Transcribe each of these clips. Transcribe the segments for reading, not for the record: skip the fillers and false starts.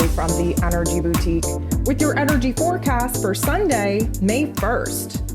Kelly from the Energy Boutique with your energy forecast for Sunday, May 1st.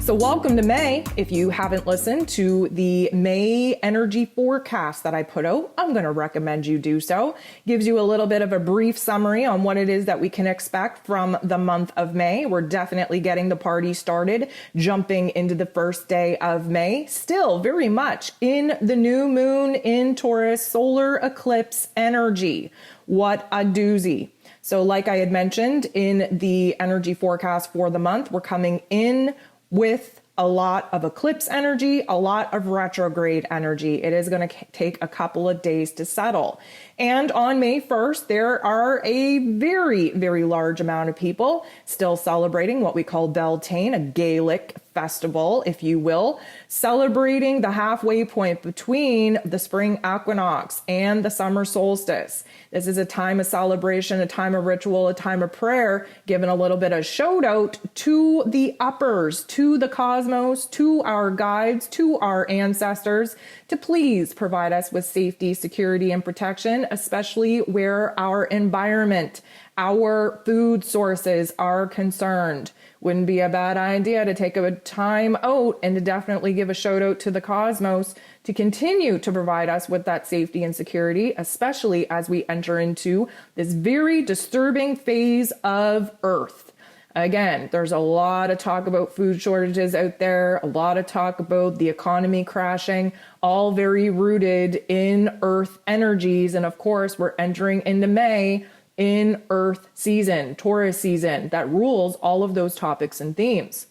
So welcome to May. If you haven't listened to the May energy forecast that I put out, I'm going to recommend you do so. Gives you a little bit of a brief summary on what it is that we can expect from the month of May. We're definitely getting the party started, jumping into the first day of May. Still very much in the new moon in Taurus, solar eclipse energy. What a doozy. So like I had mentioned in the energy forecast for the month, we're coming in with a lot of eclipse energy, a lot of retrograde energy. It is going to take a couple of days to settle. And on May 1st, there are a very, very large amount of people still celebrating what we call Beltane, a Gaelic festival, if you will, celebrating the halfway point between the spring equinox and the summer solstice. This is a time of celebration, a time of ritual, a time of prayer, giving a little bit of shout out to the uppers, to the cosmos, to our guides, to our ancestors, to please provide us with safety, security, and protection, especially where our environment, our food sources are concerned. Wouldn't be a bad idea to take a time out and to definitely give a shout out to the cosmos to continue to provide us with that safety and security, especially as we enter into this very disturbing phase of Earth. Again, there's a lot of talk about food shortages out there, a lot of talk about the economy crashing, all very rooted in Earth energies. And of course, we're entering into May in Earth season, Taurus season, that rules all of those topics and themes.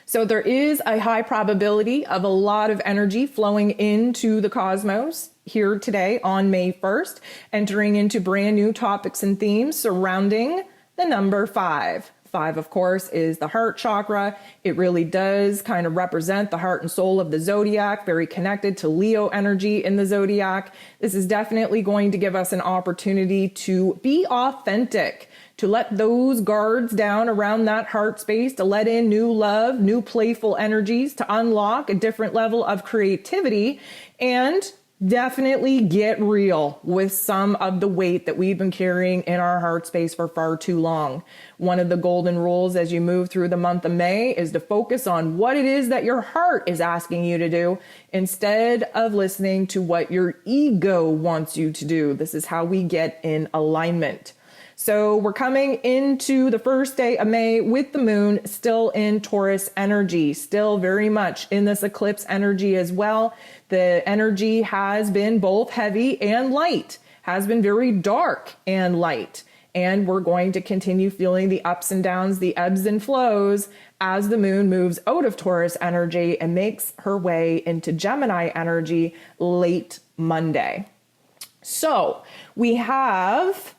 So there is a high probability of a lot of energy flowing into the cosmos here today on May 1st, entering into brand new topics and themes surrounding the number 5. 5, of course, is the heart chakra. It really does kind of represent the heart and soul of the zodiac, very connected to Leo energy in the zodiac. This is definitely going to give us an opportunity to be authentic, to let those guards down around that heart space, to let in new love, new playful energies, to unlock a different level of creativity, and definitely get real with some of the weight that we've been carrying in our heart space for far too long. One of the golden rules as you move through the month of May is to focus on what it is that your heart is asking you to do instead of listening to what your ego wants you to do. This is how we get in alignment. So we're coming into the first day of May with the moon still in Taurus energy, still very much in this eclipse energy as well. The energy has been both heavy and light, has been very dark and light. And we're going to continue feeling the ups and downs, the ebbs and flows as the moon moves out of Taurus energy and makes her way into Gemini energy late Monday. So we have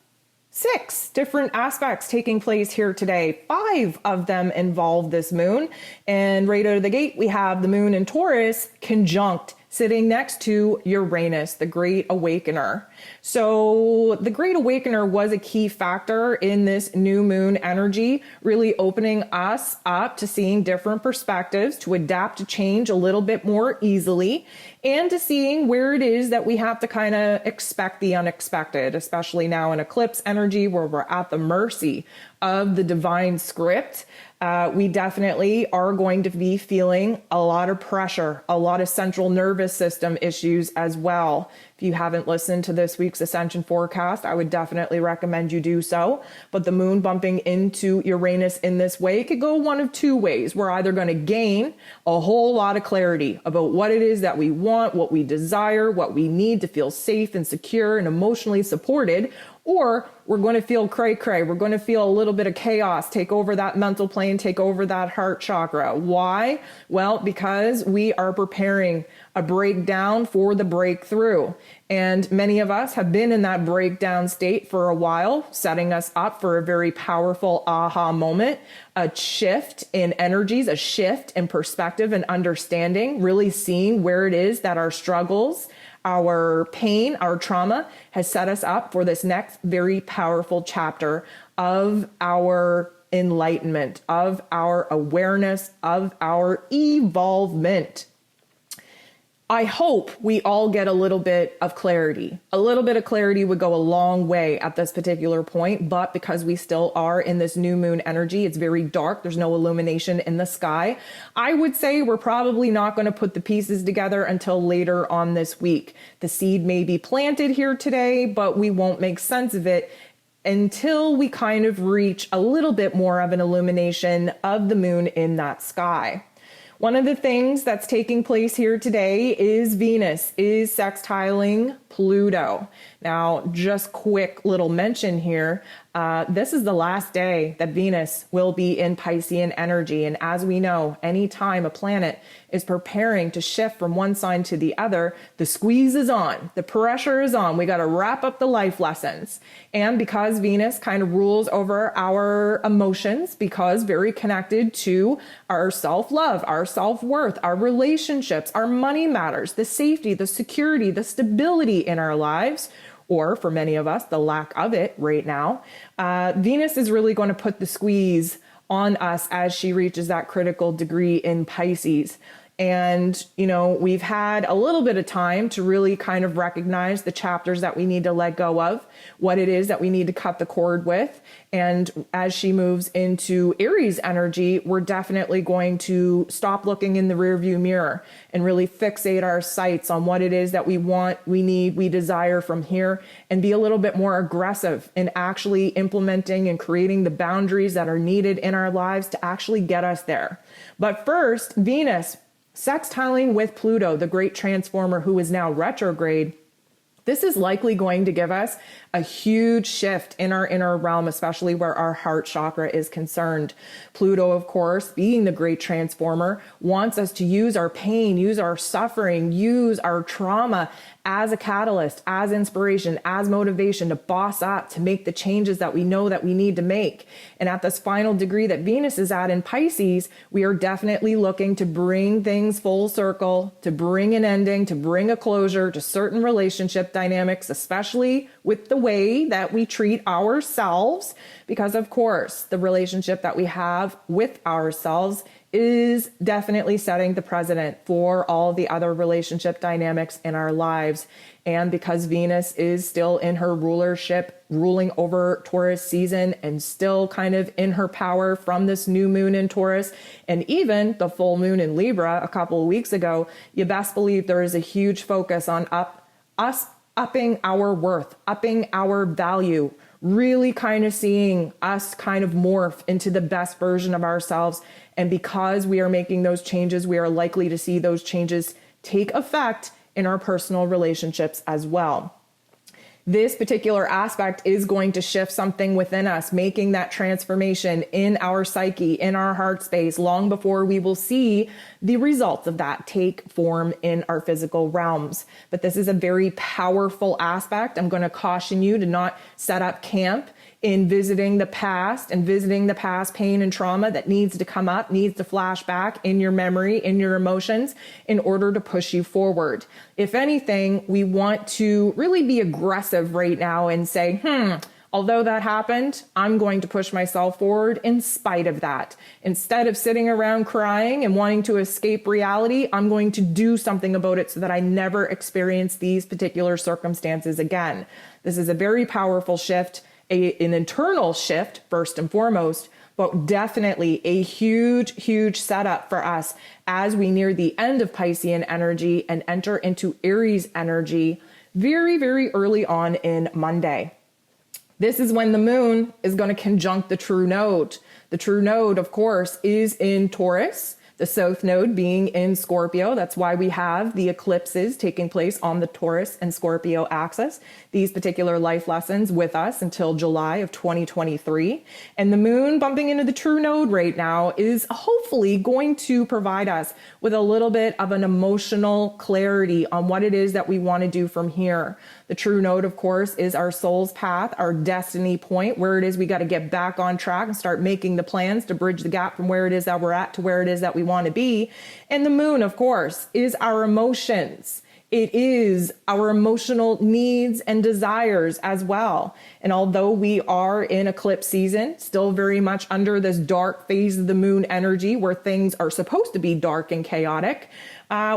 6 different aspects taking place here today. 5 of them involve this moon. And right out of the gate, we have the moon in Taurus conjunct sitting next to Uranus, the Great Awakener. So the Great Awakener was a key factor in this new moon energy, really opening us up to seeing different perspectives, to adapt to change a little bit more easily, and to seeing where it is that we have to kind of expect the unexpected, especially now in eclipse energy where we're at the mercy of the divine script. We definitely are going to be feeling a lot of pressure, a lot of central nervous system issues as well. If you haven't listened to this week's Ascension forecast, I would definitely recommend you do so. But the moon bumping into Uranus in this way could go one of 2 ways. We're either going to gain a whole lot of clarity about what it is that we want, what we desire, what we need to feel safe and secure and emotionally supported, or we're going to feel cray-cray. We're going to feel a little bit of chaos take over that mental plane, take over that heart chakra. Why? Well, because we are preparing a breakdown for the breakthrough. And many of us have been in that breakdown state for a while, setting us up for a very powerful aha moment, a shift in energies, a shift in perspective and understanding, really seeing where it is that our struggles, our pain, our trauma has set us up for this next very powerful chapter of our enlightenment, of our awareness, of our evolvement. I hope we all get a little bit of clarity. A little bit of clarity would go a long way at this particular point, but because we still are in this new moon energy, it's very dark, there's no illumination in the sky. I would say we're probably not going to put the pieces together until later on this week. The seed may be planted here today, but we won't make sense of it until we kind of reach a little bit more of an illumination of the moon in that sky. One of the things that's taking place here today is Venus is sextiling Pluto. Now, just quick little mention here. This is the last day that Venus will be in Piscean energy. And as we know, anytime a planet is preparing to shift from one sign to the other, the squeeze is on, the pressure is on. We got to wrap up the life lessons. And because Venus kind of rules over our emotions, because very connected to our self-love, our self-worth, our relationships, our money matters, the safety, the security, the stability in our lives, or for many of us, the lack of it right now, Venus is really going to put the squeeze on us as she reaches that critical degree in Pisces. And, you know, we've had a little bit of time to really kind of recognize the chapters that we need to let go of, what it is that we need to cut the cord with. And as she moves into Aries energy, we're definitely going to stop looking in the rearview mirror and really fixate our sights on what it is that we want, we need, we desire from here, and be a little bit more aggressive in actually implementing and creating the boundaries that are needed in our lives to actually get us there. But first, Venus sextiling with Pluto, the great transformer who is now retrograde. This is likely going to give us a huge shift in our inner realm, especially where our heart chakra is concerned. Pluto, of course, being the great transformer, wants us to use our pain, use our suffering, use our trauma as a catalyst, as inspiration, as motivation to boss up, to make the changes that we know that we need to make. And at this final degree that Venus is at in Pisces, we are definitely looking to bring things full circle, to bring an ending, to bring a closure to certain relationship dynamics, especially with the way that we treat ourselves. Because of course, the relationship that we have with ourselves is definitely setting the precedent for all the other relationship dynamics in our lives. And because Venus is still in her rulership, ruling over Taurus season, and still kind of in her power from this new moon in Taurus, and even the full moon in Libra a couple of weeks ago, you best believe there is a huge focus on us upping our worth, upping our value, really kind of seeing us kind of morph into the best version of ourselves. And because we are making those changes, we are likely to see those changes take effect in our personal relationships as well. This particular aspect is going to shift something within us, making that transformation in our psyche, in our heart space, long before we will see the results of that take form in our physical realms. But this is a very powerful aspect. I'm going to caution you to not set up camp in visiting the past and visiting the past pain and trauma that needs to come up, needs to flash back in your memory, in your emotions, in order to push you forward. If anything, we want to really be aggressive right now and say, although that happened, I'm going to push myself forward in spite of that. Instead of sitting around crying and wanting to escape reality, I'm going to do something about it so that I never experience these particular circumstances again. This is a very powerful shift, an internal shift first and foremost, but definitely a huge, huge setup for us as we near the end of Piscean energy and enter into Aries energy very, very early on in Monday. This is when the moon is going to conjunct the true node. The true node, of course, is in Taurus, the south node being in Scorpio. That's why we have the eclipses taking place on the Taurus and Scorpio axis. These particular life lessons with us until July of 2023. And the moon bumping into the true node right now is hopefully going to provide us with a little bit of an emotional clarity on what it is that we want to do from here. The true node, of course, is our soul's path, our destiny point, where it is we got to get back on track and start making the plans to bridge the gap from where it is that we're at to where it is that we want to be. And the moon, of course, is our emotions. it is our emotional needs and desires as well. And although we are in eclipse season, still very much under this dark phase of the moon energy where things are supposed to be dark and chaotic,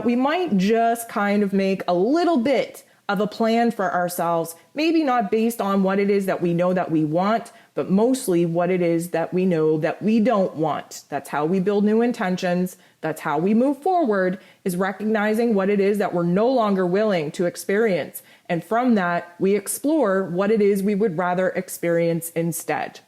we might just kind of make a little bit of a plan for ourselves, maybe not based on what it is that we know that we want, but mostly what it is that we know that we don't want. That's how we build new intentions. That's how we move forward, is recognizing what it is that we're no longer willing to experience. And from that, we explore what it is we would rather experience instead.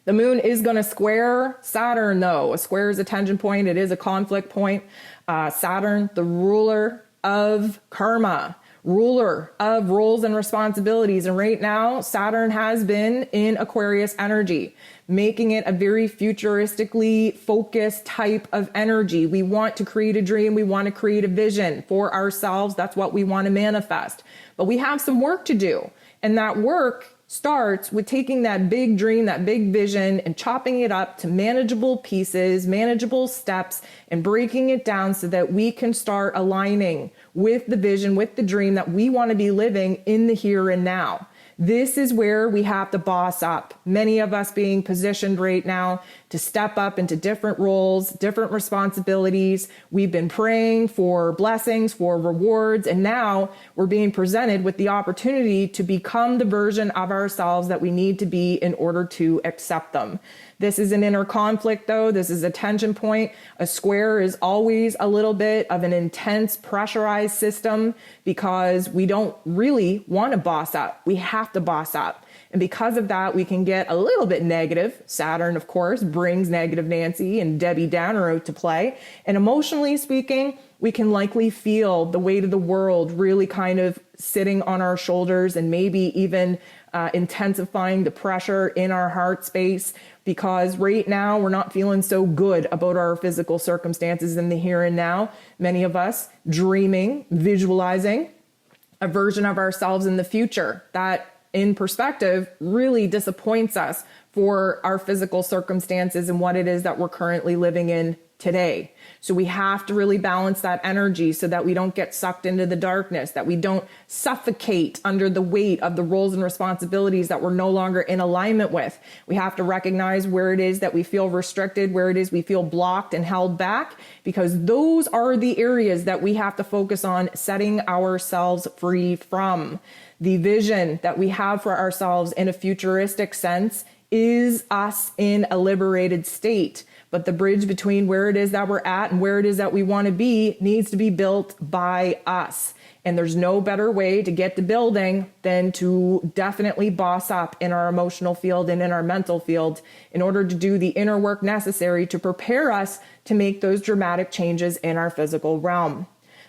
The moon is going to square Saturn, though. A square is a tension point. It is a conflict point. Saturn, the ruler of karma, ruler of roles and responsibilities. And right now, Saturn has been in Aquarius energy, making it a very futuristically focused type of energy. We want to create a dream. We want to create a vision for ourselves. That's what we want to manifest. But we have some work to do. And that work starts with taking that big dream, that big vision, and chopping it up to manageable pieces, manageable steps, and breaking it down so that we can start aligning with the vision, with the dream that we want to be living in the here and now. This is where we have to boss up. Many of us being positioned right now to step up into different roles, different responsibilities. We've been praying for blessings, for rewards, and now we're being presented with the opportunity to become the version of ourselves that we need to be in order to accept them. This is an inner conflict, though. This is a tension point. A square is always a little bit of an intense, pressurized system because we don't really want to boss up. We have to boss up. And because of that, we can get a little bit negative. Saturn, of course, brings negative Nancy and Debbie Downer out to play. And emotionally speaking, we can likely feel the weight of the world really kind of sitting on our shoulders and maybe even intensifying the pressure in our heart space, because right now we're not feeling so good about our physical circumstances in the here and now. Many of us dreaming, visualizing a version of ourselves in the future that in perspective really disappoints us for our physical circumstances and what it is that we're currently living in today. So we have to really balance that energy so that we don't get sucked into the darkness, that we don't suffocate under the weight of the roles and responsibilities that we're no longer in alignment with. We have to recognize where it is that we feel restricted, where it is we feel blocked and held back, because those are the areas that we have to focus on setting ourselves free from. The vision that we have for ourselves in a futuristic sense is us in a liberated state. But the bridge between where it is that we're at and where it is that we want to be needs to be built by us. And there's no better way to get to building than to definitely boss up in our emotional field and in our mental field in order to do the inner work necessary to prepare us to make those dramatic changes in our physical realm.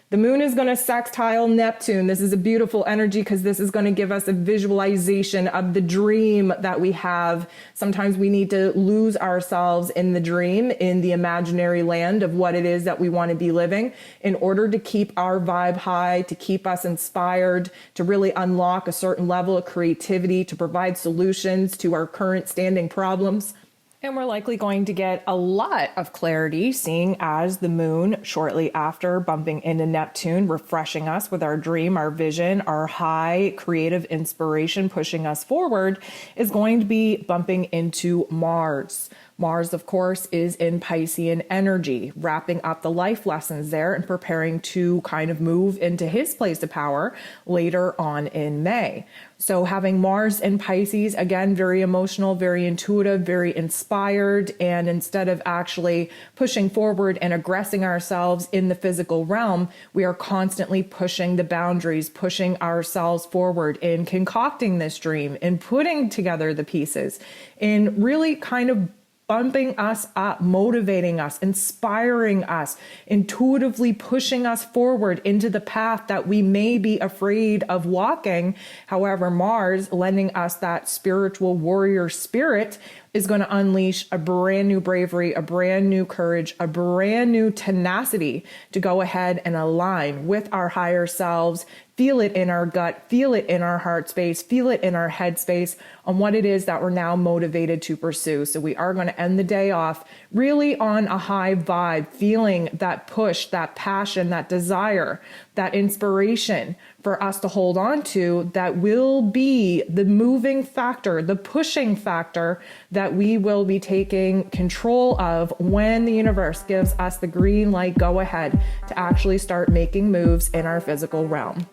The moon is going to sextile Neptune. This is a beautiful energy because this is going to give us a visualization of the dream that we have. Sometimes we need to lose ourselves in the dream, in the imaginary land of what it is that we want to be living in order to keep our vibe high, to keep us inspired, to really unlock a certain level of creativity, to provide solutions to our current standing problems. And we're likely going to get a lot of clarity, seeing as the moon shortly after bumping into Neptune, refreshing us with our dream, our vision, our high creative inspiration, pushing us forward, is going to be bumping into Mars. Mars, of course, is in Piscean energy, wrapping up the life lessons there and preparing to kind of move into his place of power later on in May. So having Mars in Pisces, again, very emotional, very intuitive, very inspired. And instead of actually pushing forward and aggressing ourselves in the physical realm, we are constantly pushing the boundaries, pushing ourselves forward in concocting this dream, in putting together the pieces, in really kind of bumping us up, motivating us, inspiring us, intuitively pushing us forward into the path that we may be afraid of walking. However, Mars, lending us that spiritual warrior spirit, is going to unleash a brand new bravery, a brand new courage, a brand new tenacity to go ahead and align with our higher selves, feel it in our gut, feel it in our heart space, feel it in our head space on what it is that we're now motivated to pursue. So we are going to end the day off really on a high vibe, feeling that push, that passion, that desire, that inspiration for us to hold on to that will be the moving factor, the pushing factor that we will be taking control of when the universe gives us the green light go ahead to actually start making moves in our physical realm.